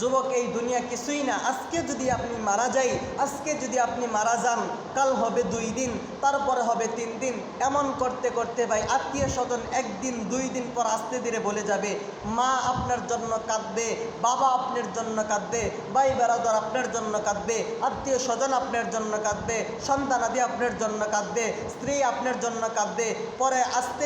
যুবক, এই দুনিয়া কিছুই না। আজকে যদি আপনি মারা যাই, আজকে যদি আপনি মারা যান, কাল হবে 2 দিন, তারপরে হবে 3 দিন। এমন করতে করতে ভাই আত্মীয় স্বজন 1 দিন 2 দিন পর আস্তে ধীরে বলে যাবে। মা আপনার জন্য কাঁদবে, বাবা আপনার জন্য কাঁদবে, ভাই বেরাদর আপনার জন্য কাঁদবে, আত্মীয় স্বজন আপনার জন্য কাঁদবে, সন্তানাদি আপনার জন্য কাঁদবে, স্ত্রী আপনার জন্য কাঁদবে। পরে আস্তে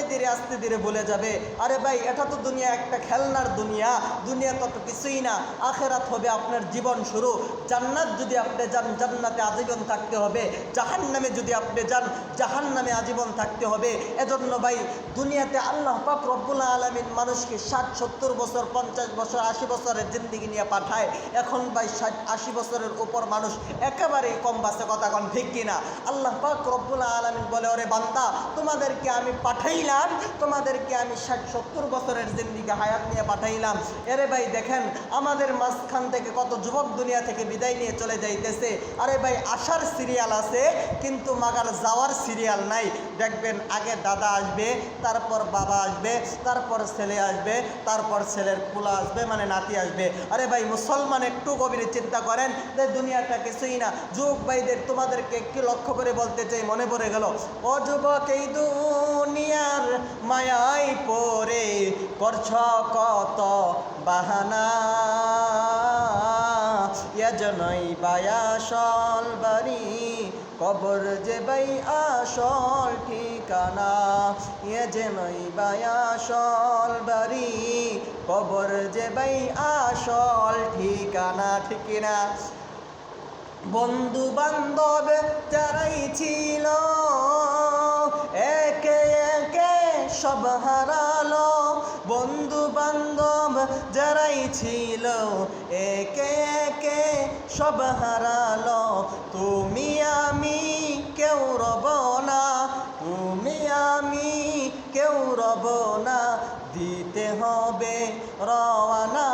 ধীরে বলে যাবে, আরে ভাই এটা তো দুনিয়া একটা খেলনার দুনিয়া, দুনিয়া তত কিছুই না। আখেরাত হবে আপনার জীবন শুরু। জান্নাত যদি আপনি যান, জান্নাতে আজীবন থাকতে হবে। জাহান্নামে যদি আপনি যান, জাহান্নামে আজীবন থাকতে হবে। এজন্য ভাই দুনিয়াতে আল্লাহ পাক রব্বুল আলামিন মানুষকে 60-70 বছর, 50 বছর, 80 বছরের জিন্দেগি নিয়ে পাঠায়। এখন ভাই 60-80 বছরের উপর মানুষ একেবারেই কম বাসে, কথা কোন ঠিক কিনা? আল্লাহ পাক রব্বুল আলামিন বলে, ওরে বান্দা, তোমাদেরকে আমি পাঠাইলাম, তোমাদেরকে আমি 60-70 বছরের জিন্দেগি হায়াত নিয়ে পাঠাইলাম। এরে ভাই দেখেন, আমাদের মাঝখান থেকে কত যুবক দুনিয়া থেকে বিদায় নিয়ে চলে যাইতেছে। আরে ভাই আসার সিরিয়াল আছে, কিন্তু মাগার যাওয়ার সিরিয়াল নাই। দেখবেন আগে দাদা আসবে, তারপর বাবা আসবে, তারপর ছেলে আসবে, তারপর ছেলের পোলা আসবে, মানে নাতি আসবে। আরে ভাই মুসলমান একটু গভীরে চিন্তা করেন যে দুনিয়াটা কিছুই না। যুবক ভাইদের তোমাদেরকে একটু লক্ষ্য করে বলতে চাই, মনে পড়ে গেল, ও যুবক, এই দুনিয়ার মায়াই পড়ে করছ কত বাহানা, এজন্যই বায়াসল বাড়ি, কবর যে ভাই আসল ঠিকানা। এজন্যই বায়াসল বাড়ি, কবর যে ভাই আসল ঠিকানা। ঠিক না? বন্ধু বান্ধব যারাই ছিল একে একে সব হারালো। বন্ধু বান্ধব যারাই ছিল একে একে সব হারালো। তুমি আমি কেউ রব না, তুমি আমি কেউ রব না, দিতে হবে রওয়ানা।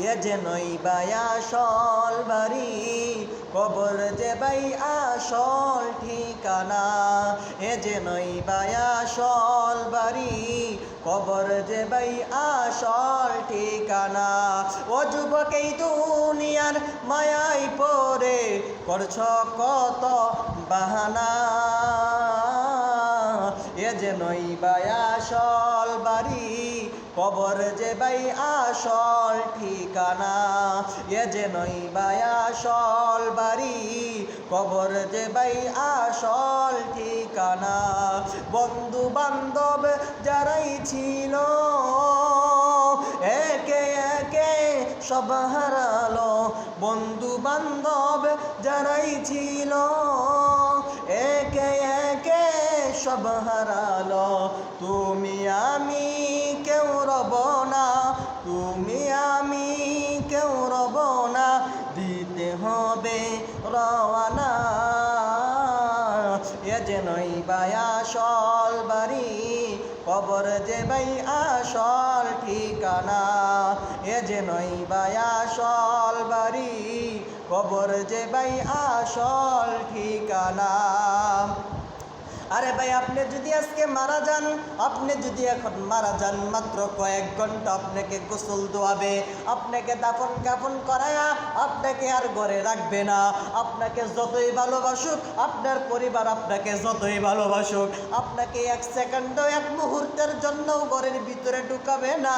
এ যেনই বায়াসল বাড়ি, কবর যে ভাই আসল ঠিকানা। এ যেনই বায়াসল বাড়ি, কবর যে ভাই আসল ঠিকানা। ও যুবক, এই দুনিয়ার মায়াই পড়ে করছ কত বাহানা, এ যেনই বায়াসল বাড়ি, কবর যে ভাই আসল ঠিকানা। এ যেনই বায়াসল বাড়ি, কবর যে ভাই আসল ঠিকানা। বন্ধু বান্ধব যারাই ছিল একে একে সব হারালো। বন্ধু বান্ধব যারাই ছিল একে একে সব হারালো। তুমি আমি কেউ রব না, তুমি আমি কেউ রব না, দিতে হবে রওয়ানা। এ যেনই বায়াসল বাড়ি, কবর যে ভাই আসল ঠিকানা। এ যেনই বায়াসল বাড়ি, কবর যে ভাই আসল ঠিকানা। আরে ভাই আপনি যদি আজকে মারা যান, আপনি যদি এখন মারা যান, মাত্র কয়েক ঘন্টা আপনাকে গোসল দোয়াবে, আপনাকে দাফন কাফন করায়া আপনাকে আর ঘরে রাখবে না। আপনাকে যতই ভালোবাসুক, আপনার পরিবার আপনাকে যতই ভালোবাসুক, আপনাকে 1 সেকেন্ডও 1 মুহূর্তের জন্য ঘরের ভিতরে ঢুকাবে না,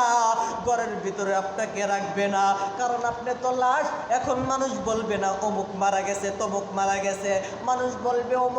ঘরের ভিতরে আপনাকে রাখবে না। কারণ আপনি তো লাশ। এখন মানুষ বলবে না অমুক মারা গেছে, তমুক মারা গেছে, মানুষ বলবে অমুক